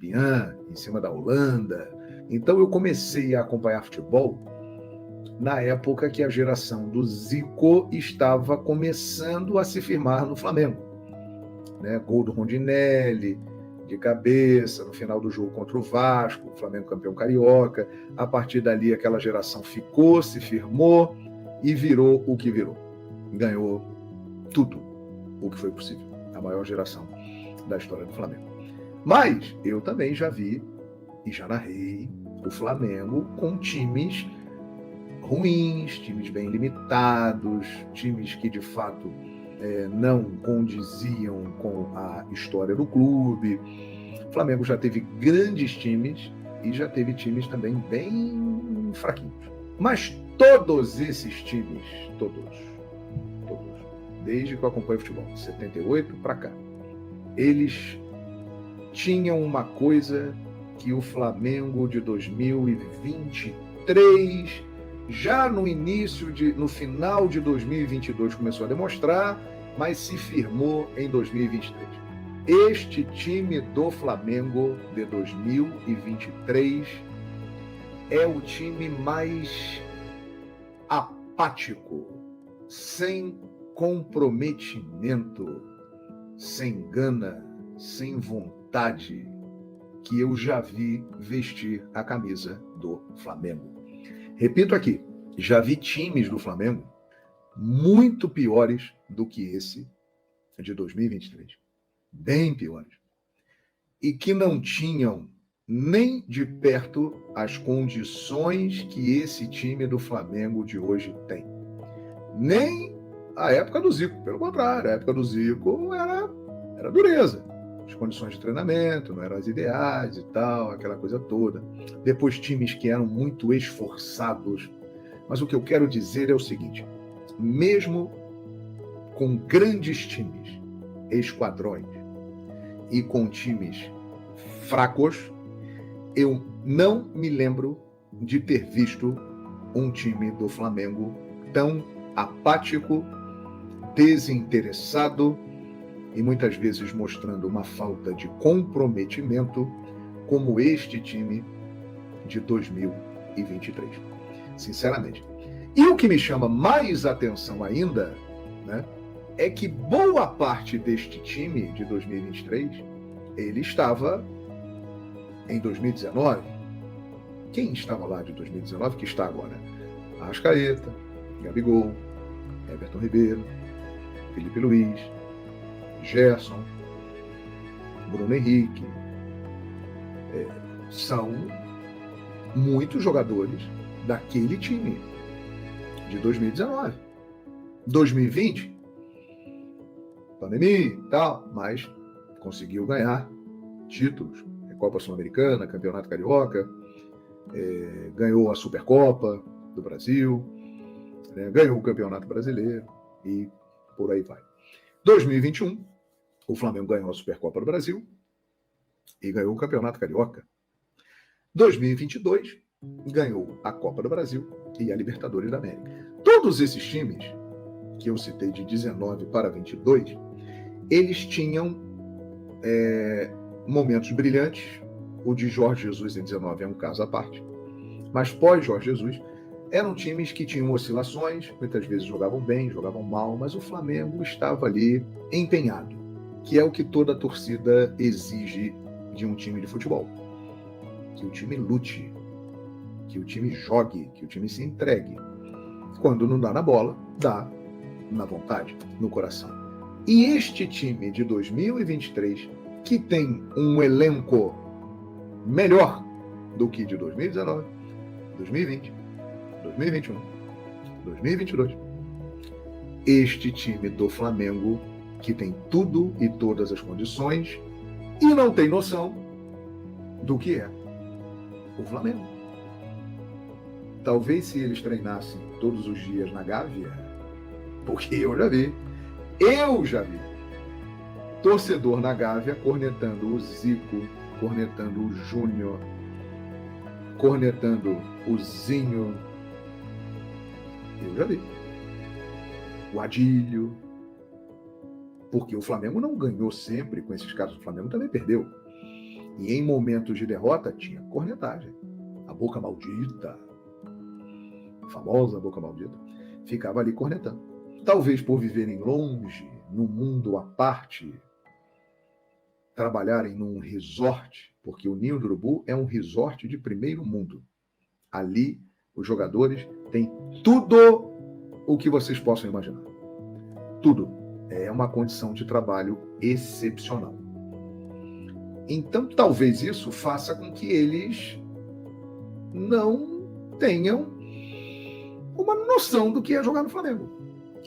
campeã em cima da Holanda. Então eu comecei a acompanhar futebol na época que a geração do Zico estava começando a se firmar no Flamengo, né? Gol do Rondinelli, de cabeça, no final do jogo contra o Vasco, o Flamengo campeão carioca. A partir dali, aquela geração ficou, se firmou e virou o que virou. Ganhou tudo o que foi possível. A maior geração da história do Flamengo. Mas eu também já vi e já narrei o Flamengo com times ruins, times bem limitados, times que de fato não condiziam com a história do clube. O Flamengo já teve grandes times e já teve times também bem fraquinhos. Mas todos esses times, todos, desde que eu acompanho futebol, de 78 para cá, eles tinham uma coisa que o Flamengo de 2023, já no final de 2022 começou a demonstrar, mas se firmou em 2023. Este time do Flamengo de 2023 é o time mais apático, sem comprometimento, sem gana, sem vontade, que eu já vi vestir a camisa do Flamengo. Repito aqui, já vi times do Flamengo muito piores do que esse de 2023. Bem piores. E que não tinham nem de perto as condições que esse time do Flamengo de hoje tem. Nem a época do Zico, pelo contrário, a época do Zico era dureza. As condições de treinamento não eram as ideais e tal, aquela coisa toda. Depois times que eram muito esforçados. Mas o que eu quero dizer é o seguinte, mesmo com grandes times, esquadrões, e com times fracos, eu não me lembro de ter visto um time do Flamengo tão apático, desinteressado e muitas vezes mostrando uma falta de comprometimento como este time de 2023. Sinceramente. E o que me chama mais atenção ainda, né, é que boa parte deste time de 2023, ele estava em 2019. Quem estava lá de 2019 que está agora? Arrascaeta, Gabigol, Everton Ribeiro, Felipe Luiz, Gerson, Bruno Henrique. São muitos jogadores daquele time de 2019. 2020, pandemia e tal, mas conseguiu ganhar títulos. Copa Sul-Americana, Campeonato Carioca, ganhou a Supercopa do Brasil, ganhou o Campeonato Brasileiro e por aí vai. 2021, o Flamengo ganhou a Supercopa do Brasil e ganhou o Campeonato Carioca. 2022, ganhou a Copa do Brasil e a Libertadores da América. Todos esses times que eu citei de 19 para 22, eles tinham momentos brilhantes. O de Jorge Jesus em 19 é um caso à parte. Mas pós-Jorge Jesus, eram times que tinham oscilações, muitas vezes jogavam bem, jogavam mal, mas o Flamengo estava ali empenhado, que é o que toda torcida exige de um time de futebol. Que o time lute, que o time jogue, que o time se entregue. Quando não dá na bola, dá na vontade, no coração. E este time de 2023, que tem um elenco melhor do que de 2019, 2020, 2021, 2022. Este time do Flamengo, que tem tudo e todas as condições e não tem noção do que é o Flamengo. Talvez se eles treinassem todos os dias na Gávea, porque eu já vi torcedor na Gávea cornetando o Zico, cornetando o Júnior, cornetando o Zinho. Eu já vi. O Adílio. Porque o Flamengo não ganhou sempre com esses casos. O Flamengo também perdeu. E em momentos de derrota, tinha cornetagem. A boca maldita, a famosa boca maldita, ficava ali cornetando. Talvez por viverem longe, num mundo à parte, trabalharem num resort, porque o Ninho do Urubu é um resort de primeiro mundo. Ali, os jogadores têm tudo o que vocês possam imaginar. Tudo. É uma condição de trabalho excepcional. Então, talvez isso faça com que eles não tenham uma noção do que é jogar no Flamengo.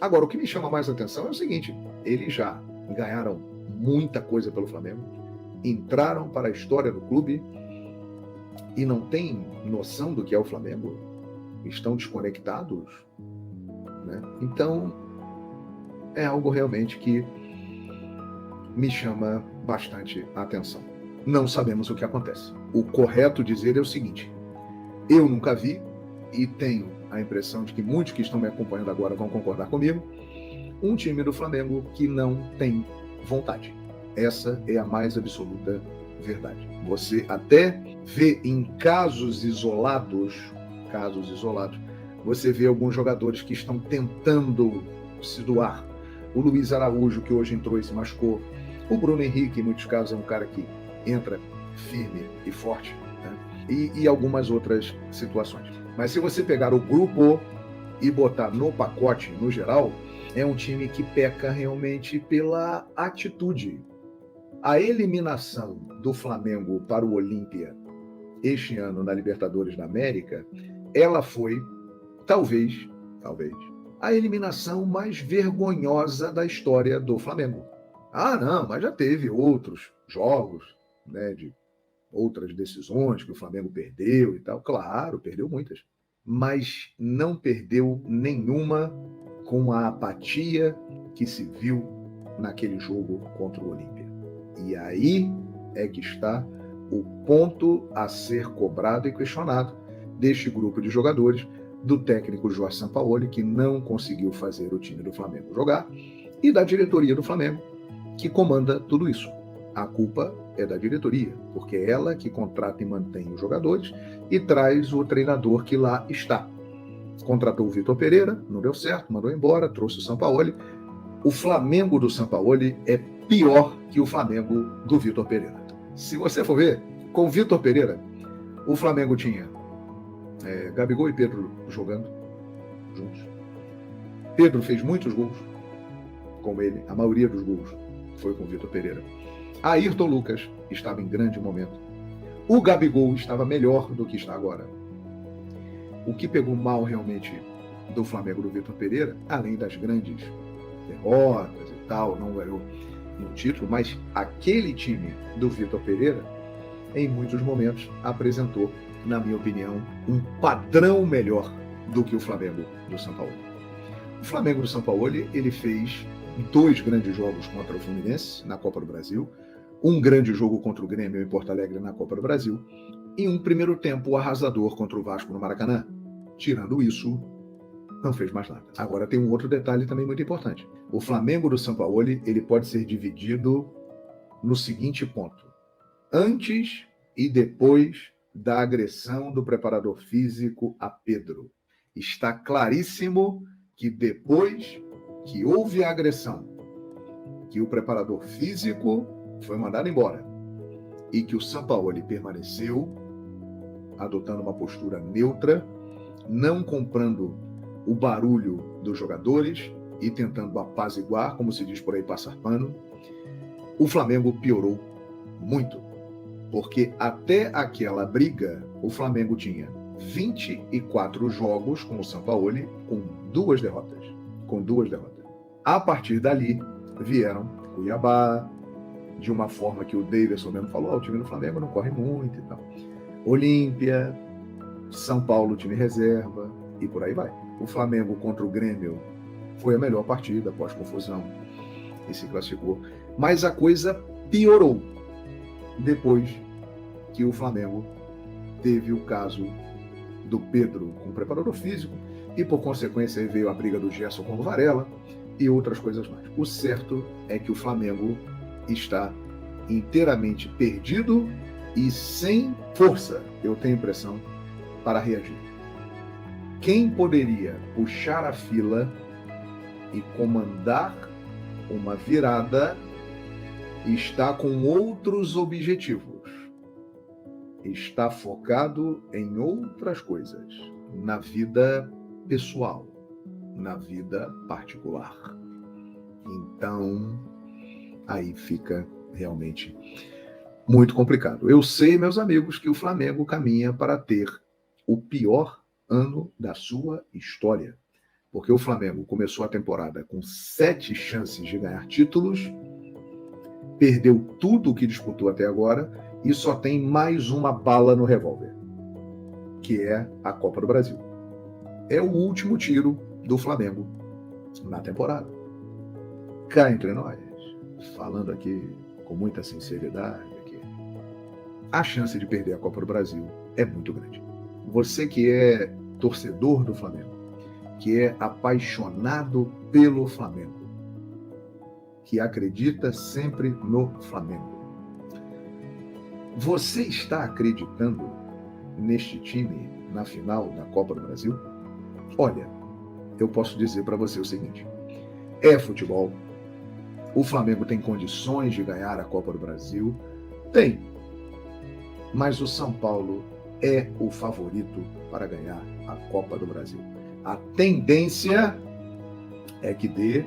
Agora, o que me chama mais atenção é o seguinte: eles já ganharam muita coisa pelo Flamengo, entraram para a história do clube e não têm noção do que é o Flamengo, estão desconectados, né? Então, é algo realmente que me chama bastante a atenção. Não sabemos o que acontece. O correto dizer é o seguinte: eu nunca vi, e tenho a impressão de que muitos que estão me acompanhando agora vão concordar comigo, um time do Flamengo que não tem vontade. Essa é a mais absoluta verdade. Você até vê em casos isolados, você vê alguns jogadores que estão tentando se doar. O Luiz Araújo, que hoje entrou e se machucou. O Bruno Henrique, em muitos casos, é um cara que entra firme e forte, né? E algumas outras situações. Mas se você pegar o grupo e botar no pacote, no geral, é um time que peca realmente pela atitude. A eliminação do Flamengo para o Olímpia este ano na Libertadores da América, ela foi, talvez, a eliminação mais vergonhosa da história do Flamengo. Ah, não, mas já teve outros jogos, né, de outras decisões que o Flamengo perdeu e tal. Claro, perdeu muitas. Mas não perdeu nenhuma com a apatia que se viu naquele jogo contra o Olímpia. E aí é que está o ponto a ser cobrado e questionado deste grupo de jogadores, do técnico Jorge Sampaoli, que não conseguiu fazer o time do Flamengo jogar, e da diretoria do Flamengo, que comanda tudo isso. A culpa é da diretoria, porque é ela que contrata e mantém os jogadores e traz o treinador que lá está. Contratou o Vitor Pereira, não deu certo, mandou embora, trouxe o Sampaoli. O Flamengo do Sampaoli é pior que o Flamengo do Vitor Pereira. Se você for ver, com o Vitor Pereira, o Flamengo tinha Gabigol e Pedro jogando juntos. Pedro fez muitos gols com ele, a maioria dos gols foi com o Vitor Pereira. Ayrton Lucas estava em grande momento. O Gabigol estava melhor do que está agora. O que pegou mal realmente do Flamengo do Vitor Pereira, além das grandes derrotas e tal, não ganhou no título, mas aquele time do Vitor Pereira, em muitos momentos, apresentou, na minha opinião, um padrão melhor do que o Flamengo do Sampaoli. O Flamengo do Sampaoli, ele fez 2 grandes jogos contra o Fluminense na Copa do Brasil, um grande jogo contra o Grêmio em Porto Alegre na Copa do Brasil, e um primeiro tempo arrasador contra o Vasco no Maracanã. Tirando isso, não fez mais nada. Agora tem um outro detalhe também muito importante. O Flamengo do Sampaoli, ele pode ser dividido no seguinte ponto: antes e depois da agressão do preparador físico a Pedro. Está claríssimo que depois que houve a agressão, que o preparador físico foi mandado embora e que o Sampaoli permaneceu adotando uma postura neutra, não comprando o barulho dos jogadores e tentando apaziguar, como se diz por aí, passar pano, o Flamengo piorou muito. Porque até aquela briga, o Flamengo tinha 24 jogos com o Sampaoli, com 2 derrotas. A partir dali, vieram Cuiabá, de uma forma que o Davidson mesmo falou, o time do Flamengo não corre muito e tal. Olímpia, São Paulo, time reserva, e por aí vai. O Flamengo contra o Grêmio foi a melhor partida, após confusão, e se classificou. Mas a coisa piorou depois que o Flamengo teve o caso do Pedro com o preparador físico, e por consequência veio a briga do Gerson com o Varela e outras coisas mais. O certo é que o Flamengo está inteiramente perdido e sem força, eu tenho impressão, para reagir. Quem poderia puxar a fila e comandar uma virada está com outros objetivos. Está focado em outras coisas, na vida pessoal, na vida particular. Então, aí fica realmente muito complicado. Eu sei, meus amigos, que o Flamengo caminha para ter o pior ano da sua história. Porque o Flamengo começou a temporada com 7 chances de ganhar títulos, perdeu tudo o que disputou até agora e só tem mais uma bala no revólver, que é a Copa do Brasil. É o último tiro do Flamengo na temporada. Cá entre nós, falando aqui com muita sinceridade, a chance de perder a Copa do Brasil é muito grande. Você que é torcedor do Flamengo, que é apaixonado pelo Flamengo, que acredita sempre no Flamengo, você está acreditando neste time na final da Copa do Brasil? Olha, eu posso dizer para você o seguinte: é futebol, o Flamengo tem condições de ganhar a Copa do Brasil? Tem. Mas o São Paulo é o favorito para ganhar a Copa do Brasil. A tendência é que dê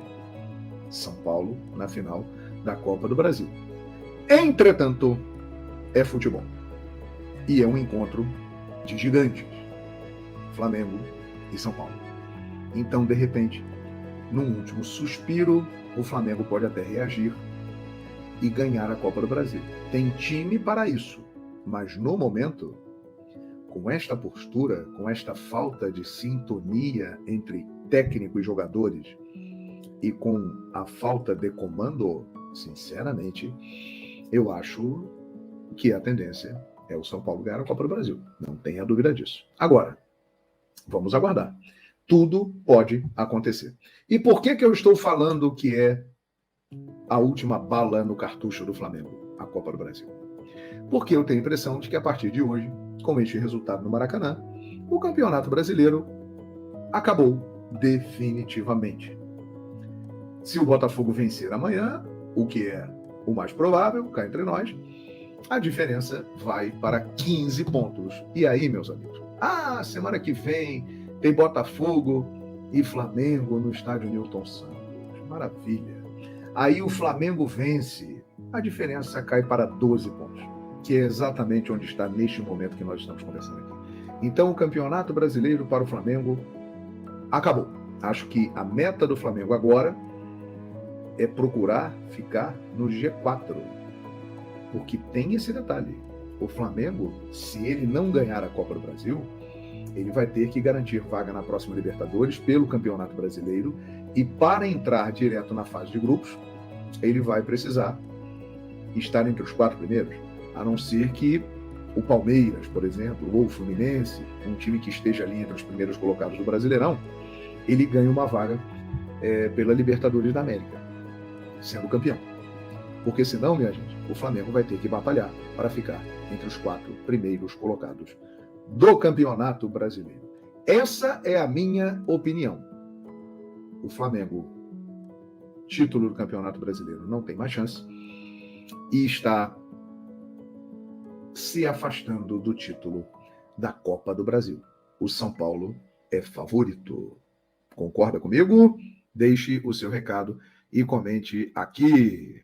São Paulo na final da Copa do Brasil. Entretanto, é futebol. E é um encontro de gigantes, Flamengo e São Paulo. Então, de repente, num último suspiro, o Flamengo pode até reagir e ganhar a Copa do Brasil. Tem time para isso, mas no momento, com esta postura, com esta falta de sintonia entre técnico e jogadores e com a falta de comando, sinceramente, eu acho que a tendência é o São Paulo ganhar a Copa do Brasil. Não tenha dúvida disso. Agora, vamos aguardar. Tudo pode acontecer. E por que eu estou falando que é a última bala no cartucho do Flamengo, a Copa do Brasil? Porque eu tenho a impressão de que a partir de hoje, com este resultado no Maracanã, o Campeonato Brasileiro acabou definitivamente. Se o Botafogo vencer amanhã, o que é o mais provável, cá entre nós, a diferença vai para 15 pontos. E aí, meus amigos? Semana que vem tem Botafogo e Flamengo no estádio Newton Santos. Maravilha. Aí o Flamengo vence, a diferença cai para 12 pontos, que é exatamente onde está neste momento que nós estamos conversando aqui. Então, o Campeonato Brasileiro para o Flamengo acabou. Acho que a meta do Flamengo agora é procurar ficar no G4, porque tem esse detalhe. O Flamengo, se ele não ganhar a Copa do Brasil, ele vai ter que garantir vaga na próxima Libertadores pelo Campeonato Brasileiro, e para entrar direto na fase de grupos, ele vai precisar estar entre os 4 primeiros, a não ser que o Palmeiras, por exemplo, ou o Fluminense, um time que esteja ali entre os primeiros colocados do Brasileirão, ele ganhe uma vaga pela Libertadores da América, sendo campeão. Porque senão, minha gente, o Flamengo vai ter que batalhar para ficar entre os 4 primeiros colocados do Campeonato Brasileiro. Essa é a minha opinião. O Flamengo, título do Campeonato Brasileiro, não tem mais chance e está se afastando do título da Copa do Brasil. O São Paulo é favorito. Concorda comigo? Deixe o seu recado e comente aqui.